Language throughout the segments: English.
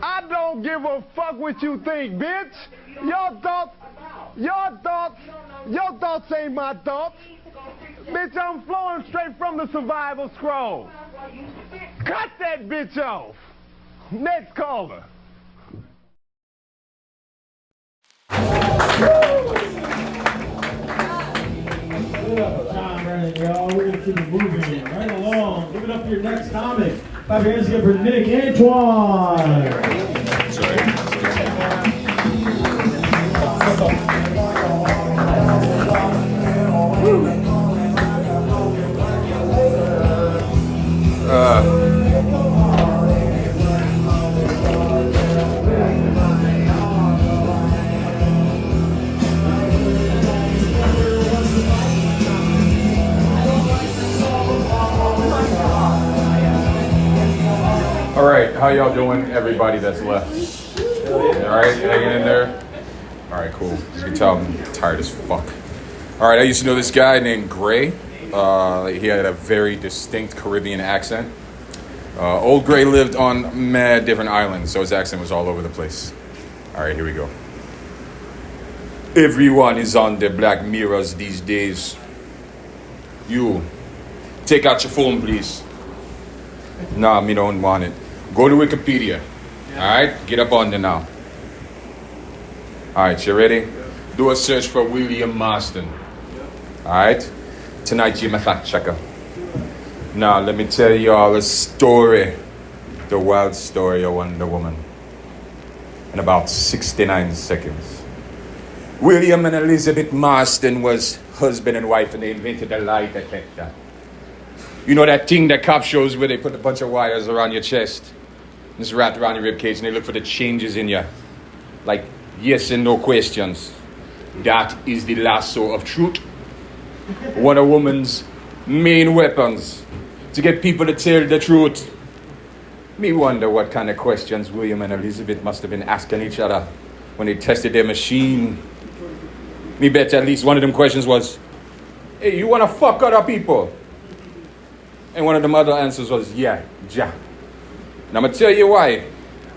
I don't give a fuck what you think, bitch. Your thoughts ain't my thoughts. Bitch, I'm flowing straight from the survival scroll. Cut that bitch off. Next caller. Time running, y'all. We're gonna keep it moving right along. Give it up for your next comic. Clap your hands together for Nic Antoine. All right, how y'all doing, everybody that's left? All right, hanging in there? All right, cool. As you can tell, I'm tired as fuck. All right, I used to know this guy named Gray. He had a very distinct Caribbean accent. Old Gray lived on mad different islands, so his accent was all over the place. All right, here we go. Everyone is on the Black Mirrors these days. You, take out your phone, please. Nah, me don't want it. Go to Wikipedia. All right, get up on there now. All right, you ready? Do a search for William Marston. All right, tonight you're my fact checker. Now let me tell you all a story, the wild story of Wonder Woman. In about 69 seconds. William and Elizabeth Marston was husband and wife, and they invented a lie detector. You know that thing that cop shows where they put a bunch of wires around your chest, just wrapped around your ribcage, and they look for the changes in you, like yes and no questions. That is the lasso of truth. One of woman's main weapons to get people to tell the truth. Me wonder what kind of questions William and Elizabeth must have been asking each other when they tested their machine. Me bet at least one of them questions was, hey, you wanna fuck other people? And one of them other answers was, yeah. And I'm going to tell you why.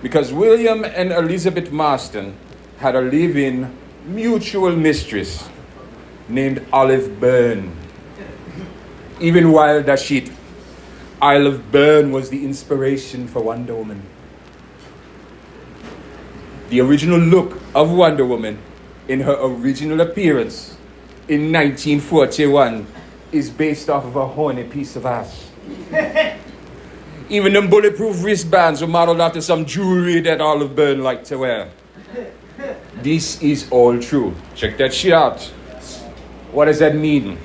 Because William and Elizabeth Marston had a live-in mutual mistress named Olive Byrne. Even wilder shit, Olive Byrne was the inspiration for Wonder Woman. The original look of Wonder Woman in her original appearance in 1941 is based off of a horny piece of ass. Even them bulletproof wristbands were modeled after some jewelry that Olive Byrne liked to wear. This is all true. Check that shit out. What does that mean?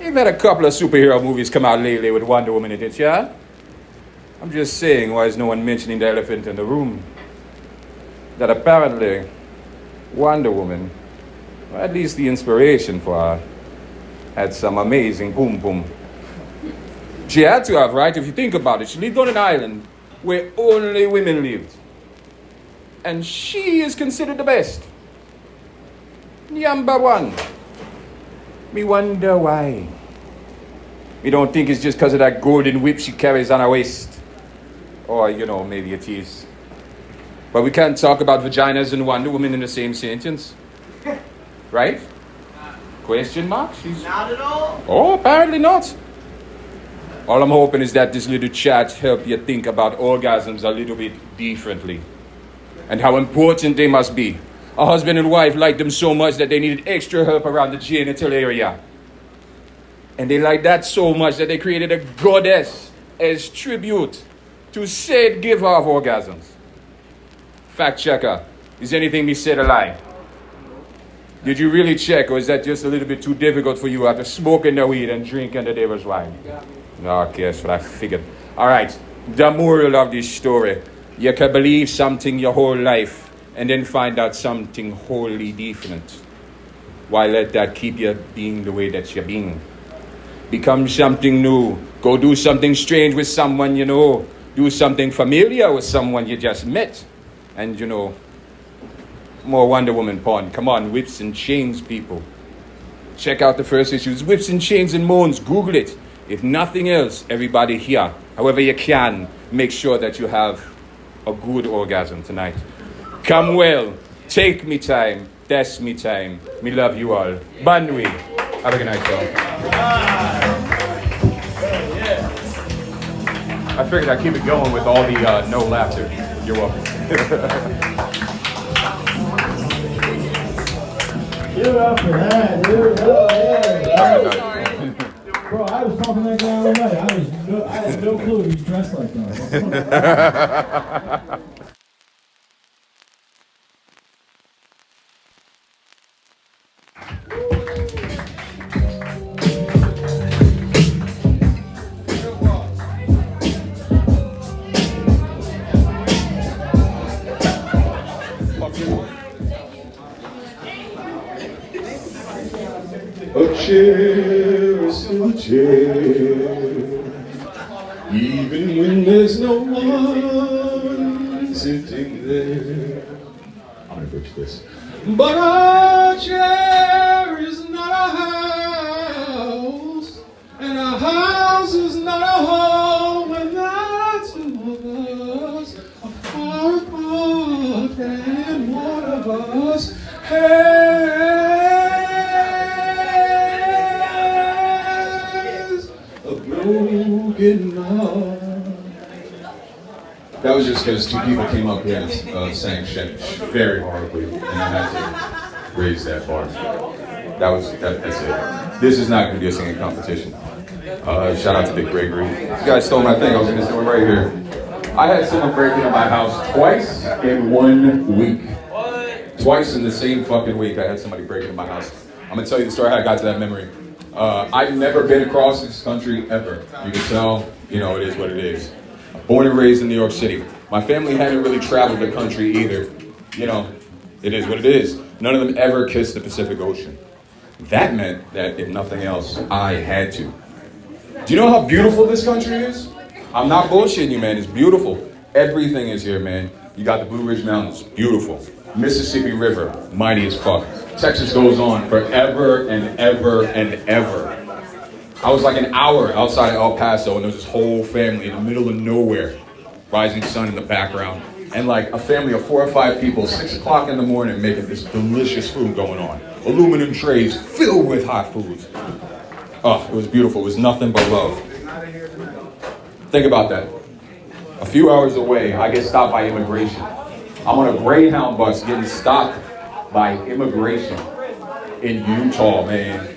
You've had a couple of superhero movies come out lately with Wonder Woman in it, yeah? I'm just saying, why is no one mentioning the elephant in the room? That apparently Wonder Woman, or at least the inspiration for her, had some amazing boom boom. She had to have, right? If you think about it, she lived on an island where only women lived. And she is considered the best. Number one. Me wonder why. Me don't think it's just because of that golden whip she carries on her waist. Or, maybe it is. But we can't talk about vaginas and Wonder Woman in the same sentence. Right? Question mark? Not at all. Oh, apparently not. All I'm hoping is that this little chat help you think about orgasms a little bit differently. And how important they must be. A husband and wife liked them so much that they needed extra help around the genital area. And they liked that so much that they created a goddess as tribute to said giver of orgasms. Fact checker, is anything me said a lie? Did you really check, or is that just a little bit too difficult for you after smoking the weed and drinking the devil's wine? Okay, that's what I figured. All right, the moral of this story. You can believe something your whole life and then find out something wholly different. Why let that keep you being the way that you're being? Become something new. Go do something strange with someone you know. Do something familiar with someone you just met. And more Wonder Woman porn. Come on, whips and chains, people. Check out the first issues. Whips and chains and moans. Google it. If nothing else, everybody here, however you can, make sure that you have a good orgasm tonight. Come well, take me time, that's me time. Me love you all. Banui. Have a good night, y'all. I figured I'd keep it going with all the no laughter. You're welcome. Give it up for that, dude. Oh, yeah. Bro, I was talking to that guy all night. I had no clue he was dressed like that. A chair is still a chair, even when there's no one sitting there. I'm gonna butcher this. But a chair is not a house, and a house is not a home without two of us. A far apart and one of us broken heart. That was just because two people came up here and sang shit very horribly, and I had to raise that bar. That's it. This is not going to be a singing competition. Shout out to Big Gregory. This guy stole my thing. I was going to steal it right here. I had someone break into my house twice in 1 week. Twice in the same fucking week, I had somebody break into my house. I'm going to tell you the story how I got to that memory. I've never been across this country ever. You can tell, it is what it is. Born and raised in New York City. My family hadn't really traveled the country either. It is what it is. None of them ever kissed the Pacific Ocean. That meant that, if nothing else, I had to. Do you know how beautiful this country is? I'm not bullshitting you, man. It's beautiful. Everything is here, man. You got the Blue Ridge Mountains. Beautiful. Mississippi River. Mighty as fuck. Texas goes on forever and ever and ever. I was like an hour outside of El Paso, and there was this whole family in the middle of nowhere. Rising sun in the background. And like a family of 4 or 5 people, 6 o'clock in the morning, making this delicious food going on. Aluminum trays filled with hot foods. Oh, it was beautiful. It was nothing but love. Think about that. A few hours away, I get stopped by immigration. I'm on a Greyhound bus getting stopped by immigration in Utah, man.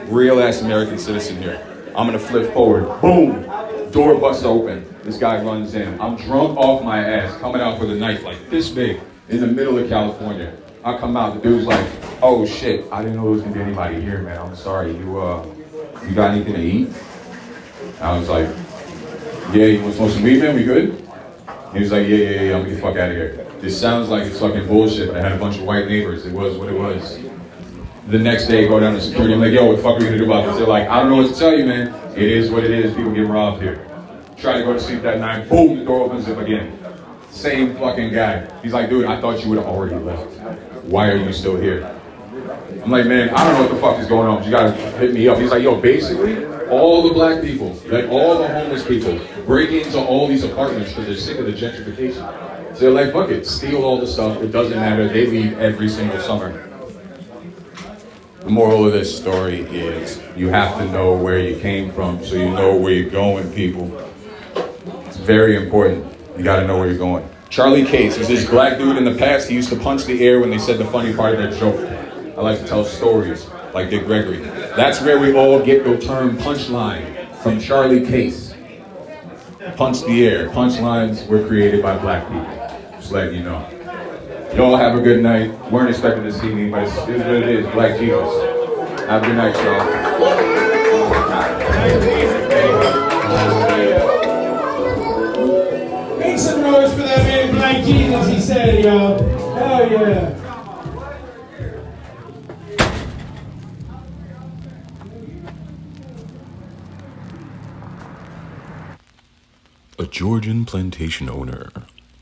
Real ass American citizen here. I'm gonna flip forward. Boom! Door busts open. This guy runs in. I'm drunk off my ass, coming out with a knife like this big in the middle of California. I come out, the dude's like, oh shit, I didn't know there was gonna be anybody here, man. I'm sorry. You got anything to eat? I was like, yeah, you want to smoke some weed, man? We good? He was like, yeah, I'm gonna get the fuck out of here. This sounds like it's fucking bullshit, but I had a bunch of white neighbors. It was what it was. The next day, go down to security. I'm like, yo, what the fuck are we gonna do about this? They're like, I don't know what to tell you, man. It is what it is. People get robbed here. Try to go to sleep that night. Boom, the door opens up again. Same fucking guy. He's like, dude, I thought you would have already left. Why are you still here? I'm like, man, I don't know what the fuck is going on, but you gotta hit me up. He's like, yo, basically, all the black people, like all the homeless people, break into all these apartments because they're sick of the gentrification. So they're like, fuck it, steal all the stuff. It doesn't matter. They leave every single summer. The moral of this story is you have to know where you came from so you know where you're going, people. It's very important. You gotta know where you're going. Charlie Case was this black dude in the past. He used to punch the air when they said the funny part of their joke. I like to tell stories like Dick Gregory. That's where we all get the term punchline from Charlie Case. Punch the air. Punchlines were created by black people. Just letting you know. Y'all have a good night. Weren't expecting to see me, but it's what it is. Black Jesus. Have a good night, y'all. Make some noise for that man, Black Jesus, he said, yo. Hell yeah. A Georgian plantation owner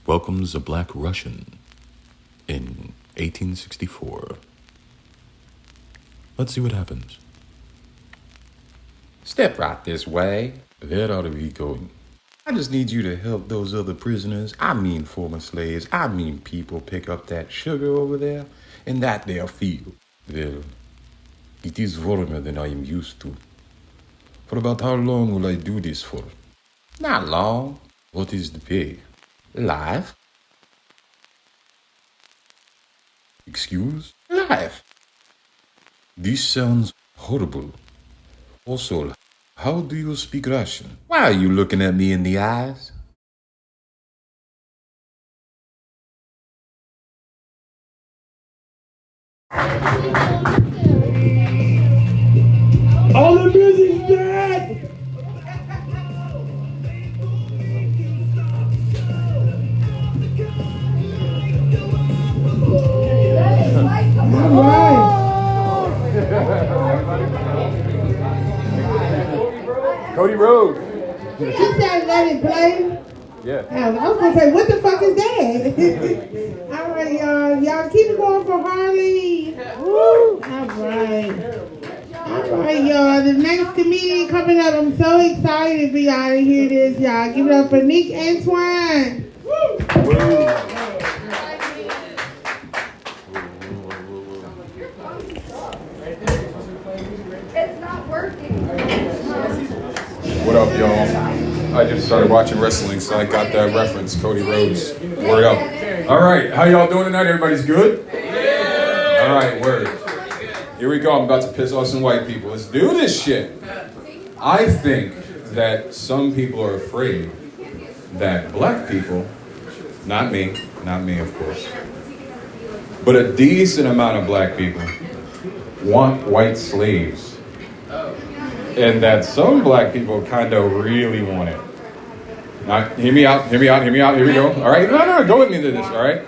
welcomes a black Russian in 1864. Let's see what happens. Step right this way. Where are we going? I just need you to help those other prisoners. I mean former slaves. I mean people pick up that sugar over there in that there field. Well, it is warmer than I am used to. For about how long will I do this for? Not long. What is the pay? Life. Excuse? Life. This sounds horrible. Also, how do you speak Russian? Why are you looking at me in the eyes? All the music's dead! Cody Rhodes. You said let it play? Yeah. I was gonna say, what the fuck is that? All right, y'all. Y'all keep it going for Harley. Woo. All right. All right, y'all. The next comedian coming up. I'm so excited for y'all to hear this, y'all. Give it up for Nic Antoine. It's not working. What up, y'all? I just started watching wrestling, so I got that reference. Cody Rhodes. Word up. All right, how y'all doing tonight? Everybody's good? All right, word. Here we go. I'm about to piss off some white people. Let's do this shit. I think that some people are afraid that black people, not me of course, but a decent amount of black people want white slaves. And that some black people kind of really want it. Now, hear me out, here we go. All right, no, go with me to this, all right?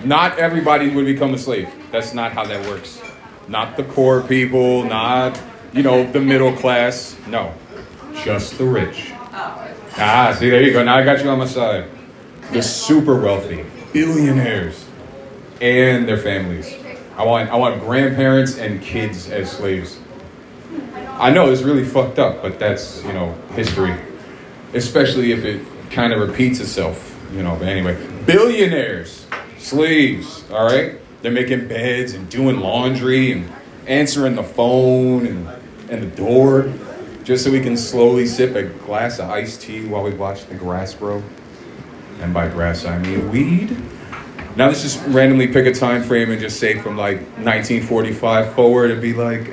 Not everybody would become a slave. That's not how that works. Not the poor people, not, the middle class. No, just the rich. See, there you go. Now I got you on my side. The super wealthy, billionaires, and their families. I want grandparents and kids as slaves. I know it's really fucked up, but that's, history. Especially if it kind of repeats itself, But anyway, billionaires, slaves, all right? They're making beds and doing laundry and answering the phone and the door just so we can slowly sip a glass of iced tea while we watch the grass grow. And by grass, I mean weed. Now let's just randomly pick a time frame and just say from like 1945 forward and be like,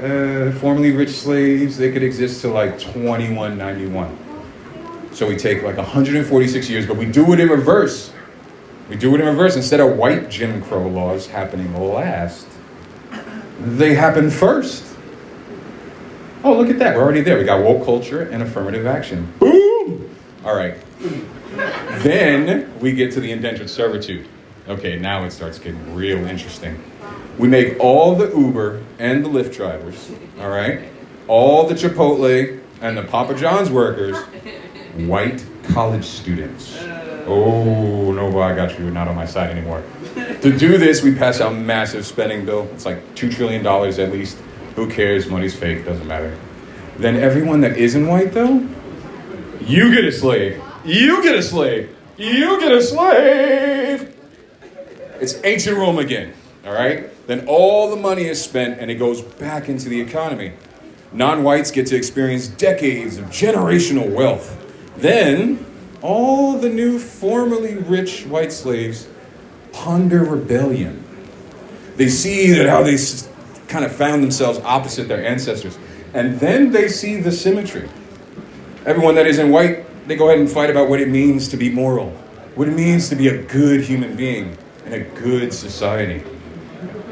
formerly rich slaves, they could exist till like 2191. So we take like 146 years, but we do it in reverse. Instead of white Jim Crow laws happening last, they happen first. Oh, look at that, we're already there. We got woke culture and affirmative action. Boom! All right. Then we get to the indentured servitude. Okay, now it starts getting real interesting. We make all the Uber and the Lyft drivers, all right, all the Chipotle and the Papa John's workers, white college students. Oh, no, I got you, not on my side anymore. To do this, we pass out a massive spending bill. It's like $2 trillion at least. Who cares? Money's fake, doesn't matter. Then everyone that isn't white, though, you get a slave. You get a slave. You get a slave. It's ancient Rome again, all right? Then all the money is spent and it goes back into the economy. Non-whites get to experience decades of generational wealth. Then all the new formerly rich white slaves ponder rebellion. They see that how they kind of found themselves opposite their ancestors. And then they see the symmetry. Everyone that isn't white, they go ahead and fight about what it means to be moral, what it means to be a good human being in a good society,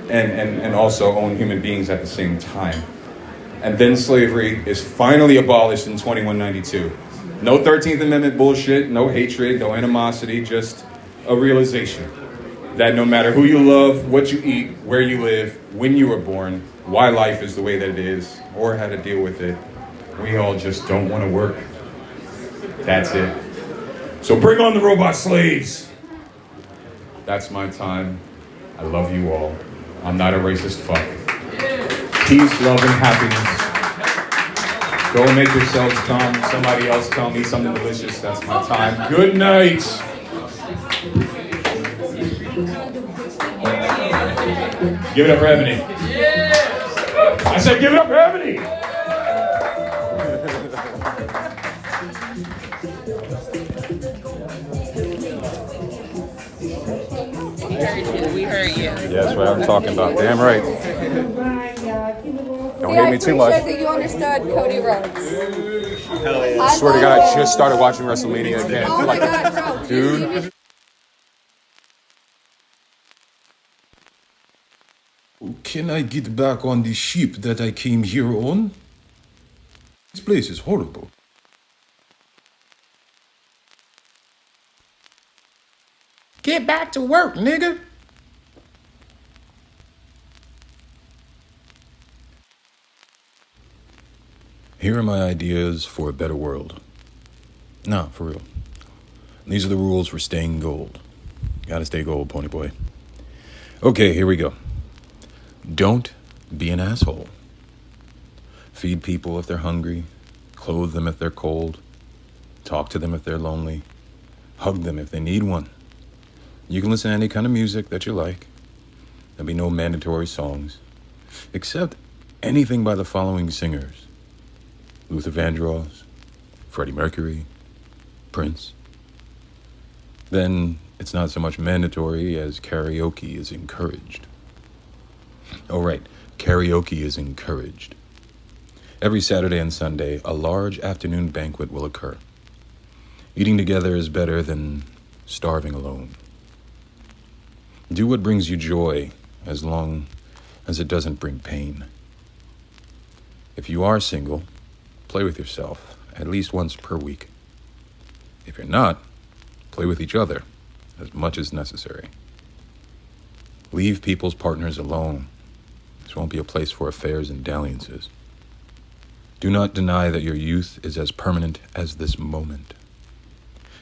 and also own human beings at the same time. And then slavery is finally abolished in 2192. No 13th Amendment bullshit, no hatred, no animosity, just a realization that no matter who you love, what you eat, where you live, when you were born, why life is the way that it is, or how to deal with it, we all just don't want to work. That's it. So bring on the robot slaves. That's my time. I love you all. I'm not a racist fuck. Peace, love, and happiness. Go make yourselves come. Somebody else come. Eat something delicious. That's my time. Good night. Give it up for Ebony. I said give it up for Ebony. We heard you. Yeah, that's what I'm talking about. Damn right. Don't hit me too much. I appreciate that you understood Cody Rhodes. I swear to God, I just started watching WrestleMania again. Oh my God, bro. Dude. Can I get back on the ship that I came here on? This place is horrible. Get back to work, nigga. Here are my ideas for a better world. Nah, for real. These are the rules for staying gold. Gotta stay gold, pony boy. Okay, here we go. Don't be an asshole. Feed people if they're hungry. Clothe them if they're cold. Talk to them if they're lonely. Hug them if they need one. You can listen to any kind of music that you like. There'll be no mandatory songs. Except anything by the following singers. Luther Vandross, Freddie Mercury, Prince. Then it's not so much mandatory as karaoke is encouraged. Oh right, karaoke is encouraged. Every Saturday and Sunday, a large afternoon banquet will occur. Eating together is better than starving alone. Do what brings you joy as long as it doesn't bring pain. If you are single, play with yourself at least once per week. If you're not, play with each other as much as necessary. Leave people's partners alone. This won't be a place for affairs and dalliances. Do not deny that your youth is as permanent as this moment.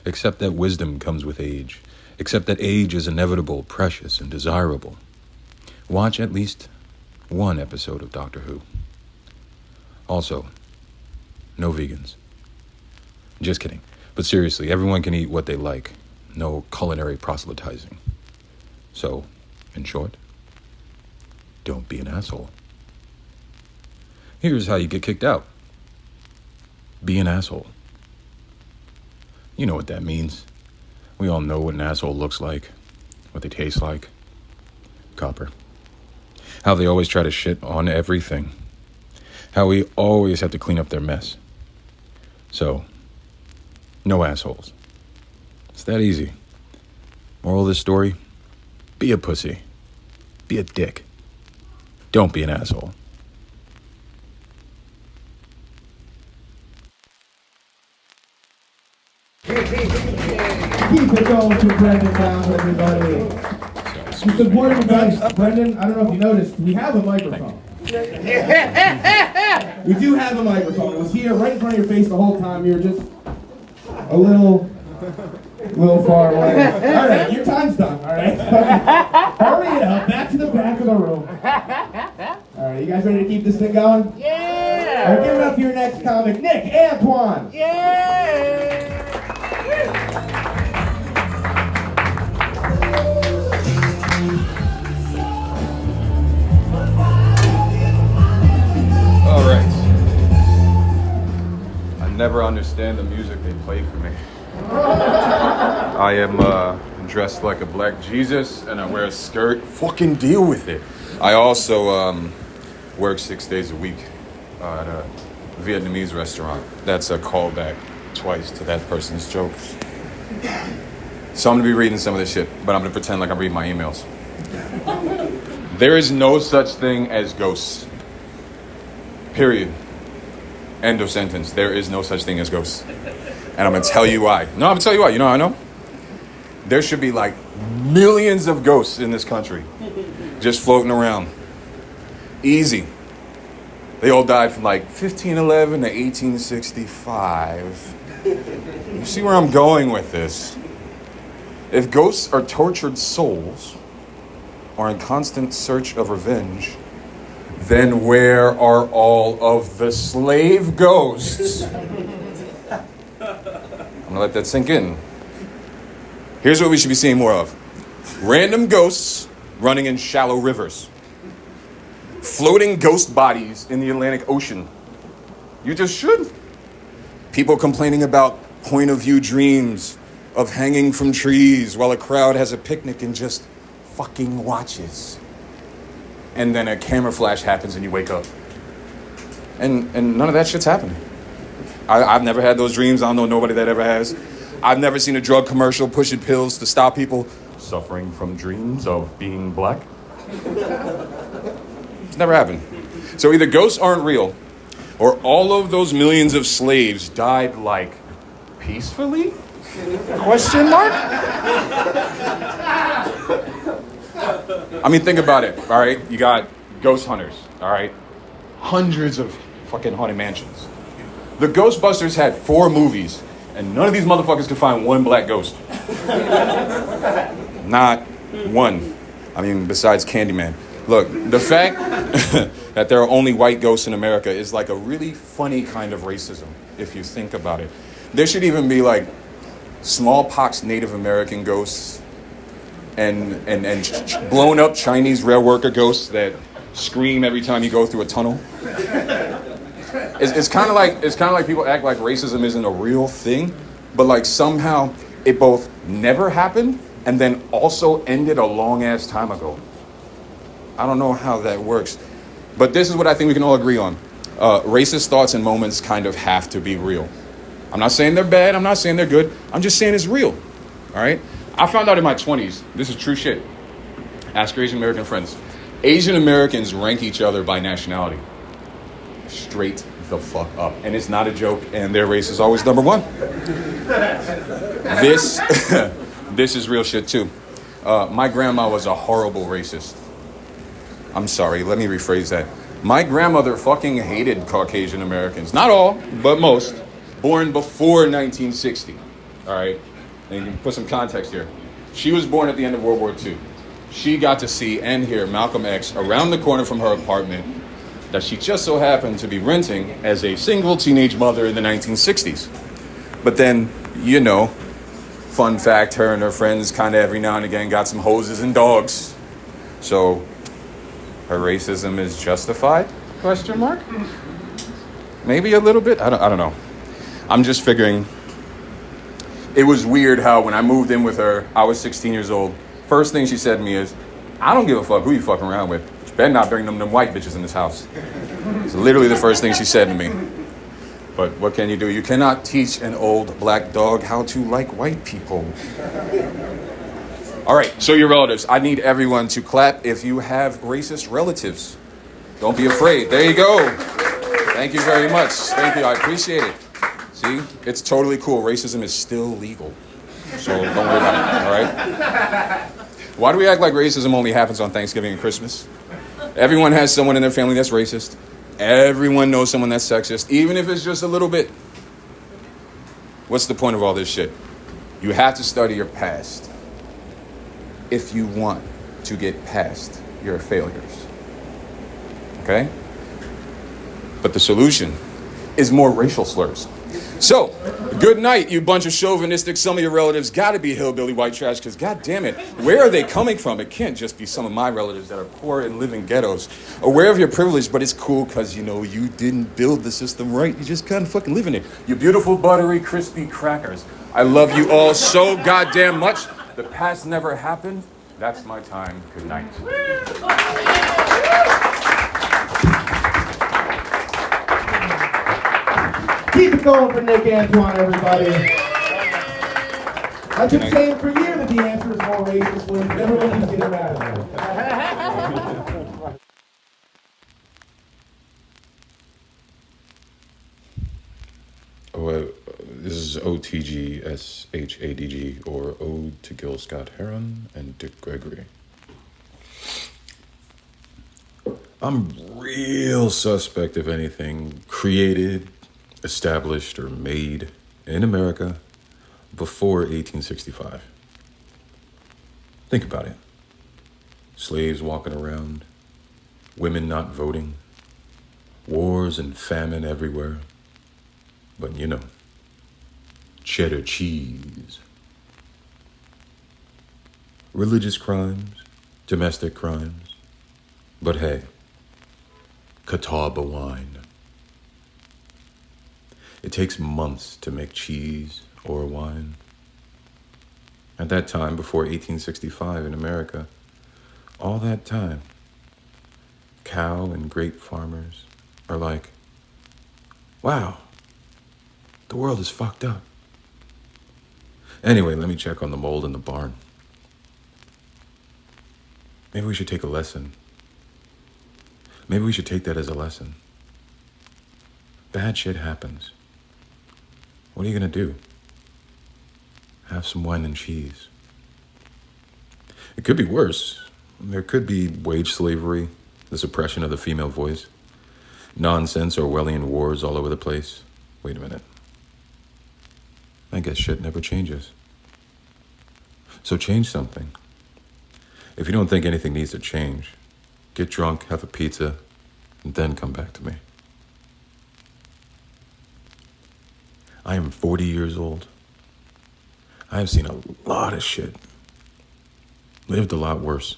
Accept that wisdom comes with age. Accept that age is inevitable, precious, and desirable. Watch at least one episode of Doctor Who. Also, no vegans. Just kidding. But seriously, everyone can eat what they like. No culinary proselytizing. So, in short, don't be an asshole. Here's how you get kicked out. Be an asshole. You know what that means. We all know what an asshole looks like, what they taste like. Copper. How they always try to shit on everything. How we always have to clean up their mess. So, no assholes. It's that easy. Moral of this story? Be a pussy. Be a dick. Don't be an asshole. Keep it going to Brendan Downs, everybody. Just important advice, Brendan, I don't know if you noticed, we have a microphone. We do have a microphone. It was here right in front of your face the whole time. You were just a little far away. All right, your time's done, all right? Hurry it up, back to the back of the room. All right, you guys ready to keep this thing going? Yeah! All right, give it up for your next comic, Nic Antoine. Yeah! All right. I never understand the music they play for me. I am dressed like a black Jesus and I wear a skirt. Fucking deal with it. I also work 6 days a week at a Vietnamese restaurant. That's a callback twice to that person's jokes. So I'm gonna be reading some of this shit, but I'm gonna pretend like I'm reading my emails. There is no such thing as ghosts. Period. End of sentence. There is no such thing as ghosts. And I'm gonna tell you why. No, I'm gonna tell you why. You know how I know? There should be like millions of ghosts in this country. Just floating around. Easy. They all died from like 1511 to 1865. You see where I'm going with this? If ghosts are tortured souls or in constant search of revenge, then where are all of the slave ghosts? I'm gonna let that sink in. Here's what we should be seeing more of. Random ghosts running in shallow rivers. Floating ghost bodies in the Atlantic Ocean. You just should. People complaining about point of view dreams of hanging from trees while a crowd has a picnic and just fucking watches. And then a camera flash happens and you wake up. And none of that shit's happening. I've never had those dreams. I don't know nobody that ever has. I've never seen a drug commercial pushing pills to stop people suffering from dreams of being black. It's never happened. So either ghosts aren't real, or all of those millions of slaves died like peacefully? Question mark? I mean, think about it, all right? You got ghost hunters, all right? Hundreds of fucking haunted mansions. The Ghostbusters had 4 movies, and none of these motherfuckers could find one black ghost. Not one. I mean, besides Candyman. Look, the fact that there are only white ghosts in America is like a really funny kind of racism, if you think about it. There should even be like smallpox Native American ghosts and blown up Chinese rail worker ghosts that scream every time you go through a tunnel. It's kind of like people act like racism isn't a real thing, but like somehow it both never happened and then also ended a long ass time ago. I don't know how that works, but this is what I think we can all agree on. Racist thoughts and moments kind of have to be real. I'm not saying they're bad. I'm not saying they're good. I'm just saying it's real. All right. I found out in my 20s. This is true shit. Ask your Asian American friends. Asian Americans rank each other by nationality. Straight the fuck up. And it's not a joke. And their race is always number 1. This is real shit too. My grandma was a horrible racist. I'm sorry, let me rephrase that. My grandmother fucking hated Caucasian Americans. Not all, but most. Born before 1960. All right? And you can put some context here. She was born at the end of World War II. She got to see and hear Malcolm X around the corner from her apartment that she just so happened to be renting as a single teenage mother in the 1960s. But then, you know, fun fact, her and her friends kind of every now and again got some hoses and dogs. So her racism is justified? Question mark? Maybe a little bit? I don't know. I'm just figuring. It was weird how when I moved in with her, I was 16 years old. First thing she said to me is, I don't give a fuck who you fucking around with. You better not bring them white bitches in this house. It's literally the first thing she said to me. But what can you do? You cannot teach an old black dog how to like white people. All right, so your relatives. I need everyone to clap if you have racist relatives. Don't be afraid. There you go. Thank you very much. Thank you. I appreciate it. See, it's totally cool. Racism is still legal. So don't worry about it, all right? Why do we act like racism only happens on Thanksgiving and Christmas? Everyone has someone in their family that's racist. Everyone knows someone that's sexist, even if it's just a little bit. What's the point of all this shit? You have to study your past if you want to get past your failures. Okay? But the solution is more racial slurs. So, good night, you bunch of chauvinistic. Some of your relatives gotta be hillbilly white trash, because god damn it, where are they coming from? It can't just be some of my relatives that are poor and live in ghettos. Aware of your privilege, but it's cool because, you know, you didn't build the system right. You just kind of fucking live in it. You beautiful, buttery, crispy crackers. I love you all so goddamn much. The past never happened. That's my time. Good night. Keep it going for Nic Antoine, everybody. I've been saying for years that the answer is more racist when everyone needs to get mad at it. This is OTGSHADG, or Ode to Gil Scott Heron and Dick Gregory. I'm real suspect of anything created, established, or made in America before 1865. Think about it. Slaves walking around, women not voting, wars and famine everywhere. But you know, cheddar cheese. Religious crimes, domestic crimes. But hey, Catawba wine. It takes months to make cheese or wine. At that time, before 1865 in America, all that time, cow and grape farmers are like, wow, the world is fucked up. Anyway, let me check on the mold in the barn. Maybe we should take a lesson. Maybe we should take that as a lesson. Bad shit happens. What are you gonna do? Have some wine and cheese. It could be worse. There could be wage slavery, the suppression of the female voice, nonsense Orwellian wars all over the place. Wait a minute. I guess shit never changes. So change something. If you don't think anything needs to change, get drunk, have a pizza, and then come back to me. I am 40 years old. I have seen a lot of shit. Lived a lot worse.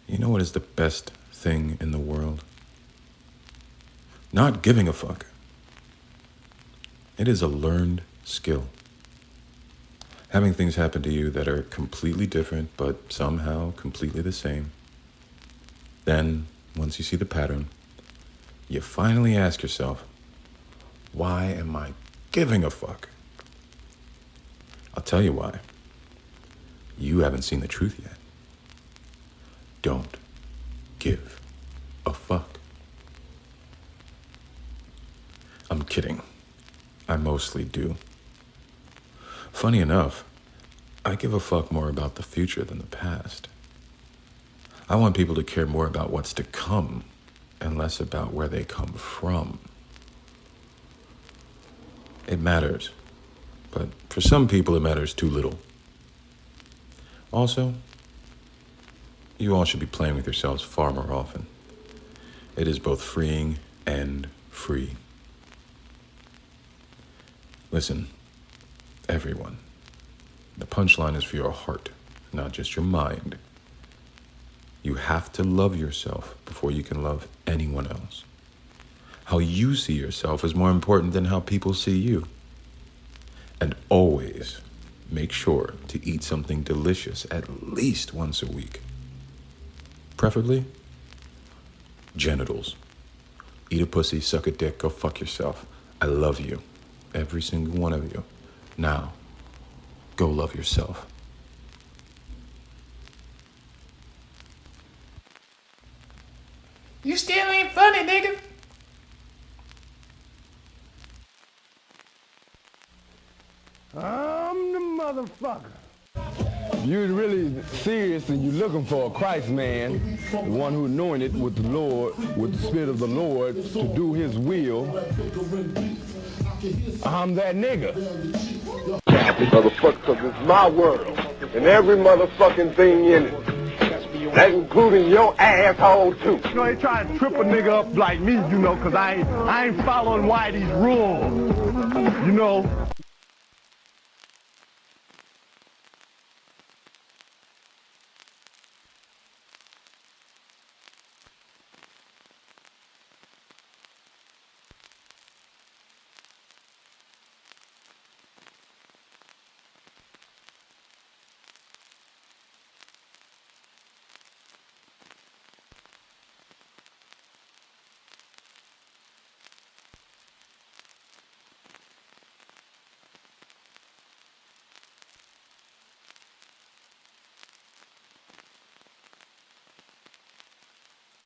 You know what is the best thing in the world? Not giving a fuck. It is a learned skill. Having things happen to you that are completely different, but somehow completely the same. Then, once you see the pattern, you finally ask yourself, why am I giving a fuck? I'll tell you why. You haven't seen the truth yet. Don't give a fuck. I'm kidding. I mostly do. Funny enough, I give a fuck more about the future than the past. I want people to care more about what's to come and less about where they come from. It matters, but for some people it matters too little. Also, you all should be playing with yourselves far more often. It is both freeing and free. Listen, everyone, the punchline is for your heart, not just your mind. You have to love yourself before you can love anyone else. How you see yourself is more important than how people see you. And always make sure to eat something delicious at least once a week. Preferably, genitals. Eat a pussy, suck a dick, go fuck yourself. I love you. Every single one of you. Now, go love yourself. You still ain't funny, nigga. I'm the motherfucker. You're really serious and you're looking for a Christ man, the one who anointed with the Lord, with the Spirit of the Lord to do his will. I'm that nigga. Motherfucker, because it's my world and every motherfucking thing in it. That including your asshole too. You know, they try to trip a nigga up like me, you know, because I ain't following Whitey's rules. You know,